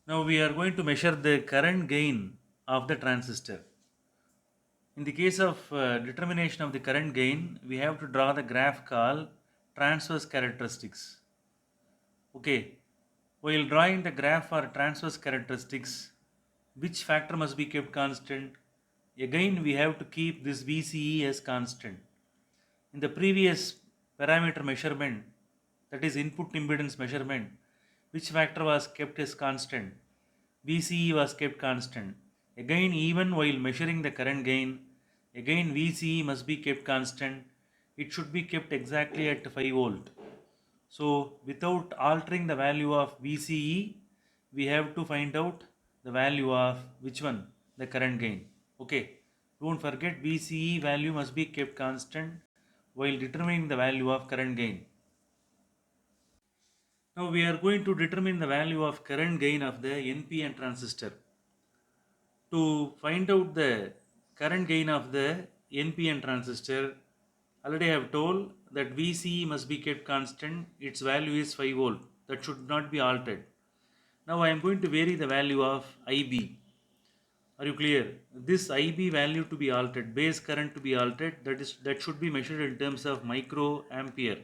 Now we are going to measure the current gain of the transistor. In the case of determination of the current gain, we have to draw the graph called transverse characteristics. Okay, while drawing the graph for transverse characteristics, which factor must be kept constant? Again, we have to keep this VCE as constant. In the previous parameter measurement, that is input impedance measurement, which factor was kept as constant? VCE was kept constant. Again, even while measuring the current gain, again VCE must be kept constant. It should be kept exactly at 5 volt. So without altering the value of VCE, we have to find out the value of which one? The current gain. Okay. Don't forget VCE value must be kept constant while determining the value of current gain. Now we are going to determine the value of current gain of the NPN transistor. To find out the current gain of the NPN transistor, already I have told that VCE must be kept constant, its value is 5 volt, that should not be altered. Now I am going to vary the value of IB. Are you clear? This IB value to be altered, base current to be altered, that should be measured in terms of microampere.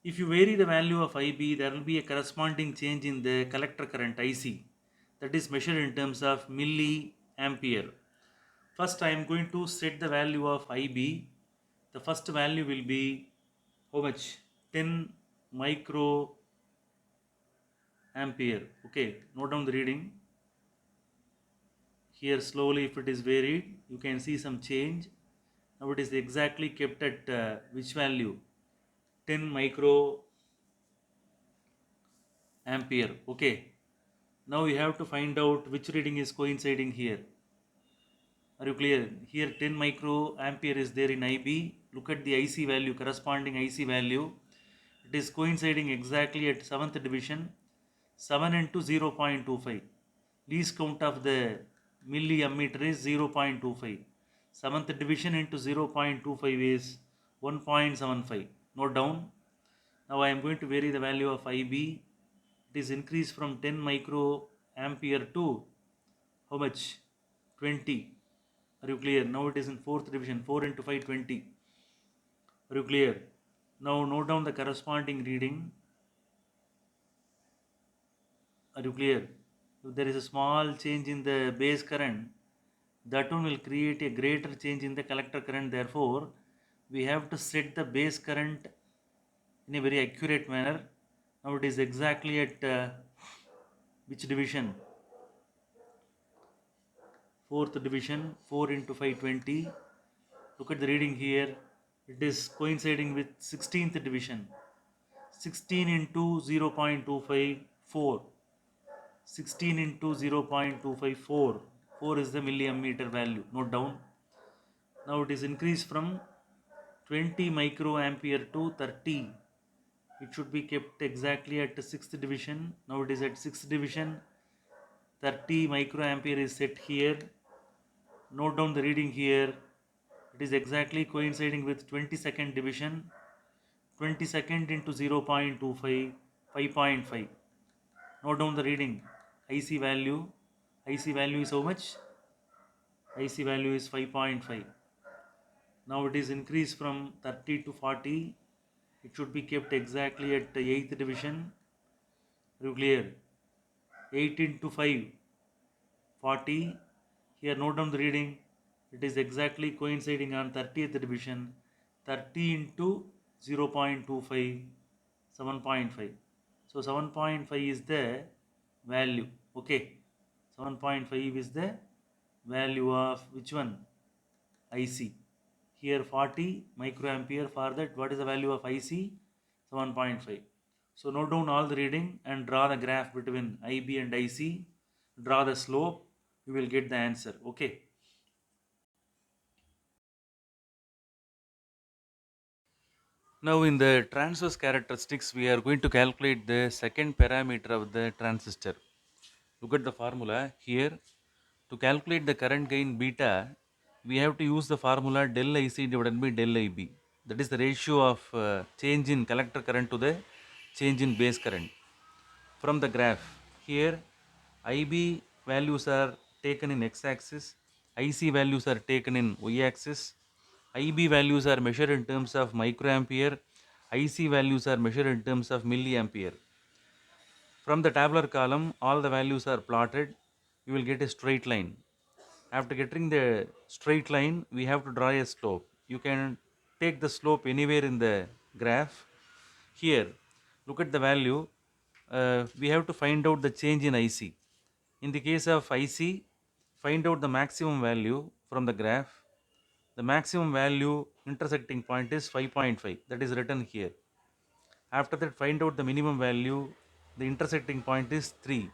If you vary the value of IB, there will be a corresponding change in the collector current IC, that is measured in terms of milliampere. First I am going to set the value of IB. The first value will be how much? 10 micro ampere. Okay, note down the reading. Here slowly if it is varied, you can see some change. Now it is exactly kept at which value? 10 micro ampere. Okay. Now you have to find out which reading is coinciding here. Are you clear? Here 10 micro ampere is there in IB. Look at the IC value, corresponding IC value. It is coinciding exactly at 7th division, 7 into 0.25. Least count of the milliammeter is 0.25. 7th division into 0.25 is 1.75. Note down. Now I am going to vary the value of IB. It is increased from 10 micro ampere to how much? 20. Are you clear? Now it is in 4th division, 4 into 5, 20. Are you clear? Now note down the corresponding reading. Are you clear? If there is a small change in the base current, that one will create a greater change in the collector current. Therefore, we have to set the base current in a very accurate manner. Now it is exactly at which division? 4th division, 4 into 5, 20. Look at the reading here. It is coinciding with 16th division. 16 into 0.25, 4. 16 into 0.25, 4. 4 is the milliammeter value. Note down. Now it is increased from 20 microampere to 30. It should be kept exactly at the 6th division. Now it is at 6th division. 30 microampere is set here. Note down the reading here. It is exactly coinciding with 22nd division. 22nd into 0.25, 5.5. Note down the reading. IC value. IC value is how much? IC value is 5.5. Now it is increased from 30 to 40. It should be kept exactly at the 8th division. Are you clear? 8 into 5, 40. Here note down the reading. It is exactly coinciding on 30th division. 30 into 0.25, 7.5. So 7.5 is the value. Okay. 7.5 is the value of which one? IC. Here 40 microampere, for that what is the value of IC? 7.5. So note down all the reading and draw the graph between IB and IC. Draw the slope. You will get the answer. Okay. Now in the transverse characteristics, we are going to calculate the second parameter of the transistor. Look at the formula here. To calculate the current gain beta, we have to use the formula del IC divided by del IB. That is the ratio of change in collector current to the change in base current. From the graph here, IB values are taken in x-axis, IC values are taken in y-axis. IB values are measured in terms of microampere, IC values are measured in terms of milliampere. From the tabular column, all the values are plotted. You will get a straight line. After getting the straight line, we have to draw a slope. You can take the slope anywhere in the graph. Here, look at the value. We have to find out the change in IC. In the case of IC, find out the maximum value from the graph. The maximum value intersecting point is 5.5, that is written here. After that, find out the minimum value. The intersecting point is 3.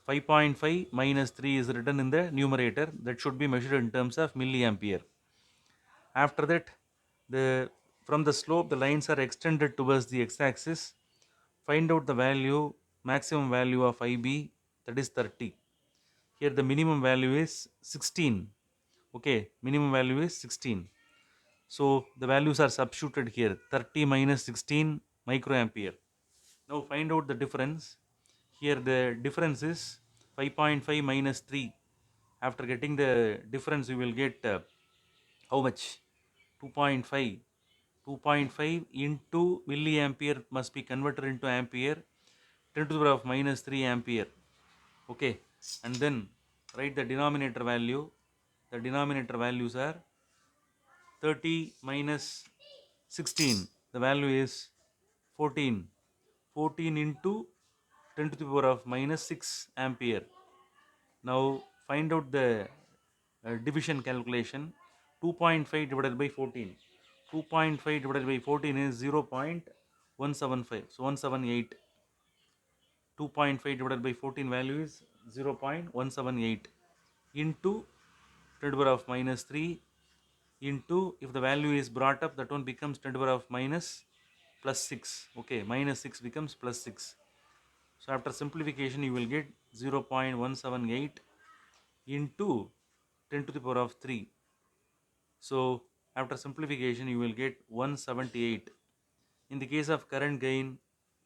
5.5 minus 3 is written in the numerator, that should be measured in terms of milliampere. After that, from the slope, the lines are extended towards the x-axis. Find out the value, maximum value of IB, that is 30. Here the minimum value is 16. Okay, minimum value is 16. So the values are substituted here, 30 minus 16 microampere. Now find out the difference. Here the difference is 5.5 minus 3. After getting the difference, you will get how much? 2.5. 2.5 into milliampere must be converted into ampere, 10 to the power of minus 3 ampere. Okay, and then write the denominator value. The denominator values are 30 minus 16. The value is 14. 14 into 10 to the power of minus 6 ampere. Now find out the division calculation. 2.5 divided by 14. 2.5 divided by 14 is 0.175. So 178. 2.5 divided by 14 value is 0.178 into 10 to the power of minus 3 into, if the value is brought up, that one becomes 10 to the power of minus plus 6. Okay, minus 6 becomes plus 6. So after simplification, you will get 0.178 into 10 to the power of 3. So after simplification, you will get 178. In the case of current gain,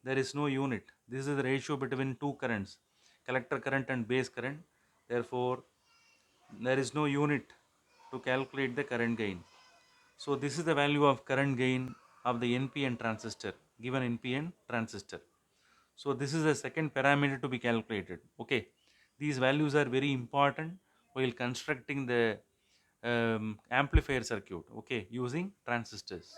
there is no unit. This is the ratio between two currents, collector current and base current. Therefore, there is no unit to calculate the current gain. So this is the value of current gain of the NPN transistor, given NPN transistor. So this is the second parameter to be calculated. Okay, these values are very important while constructing the amplifier circuit. Okay, using transistors.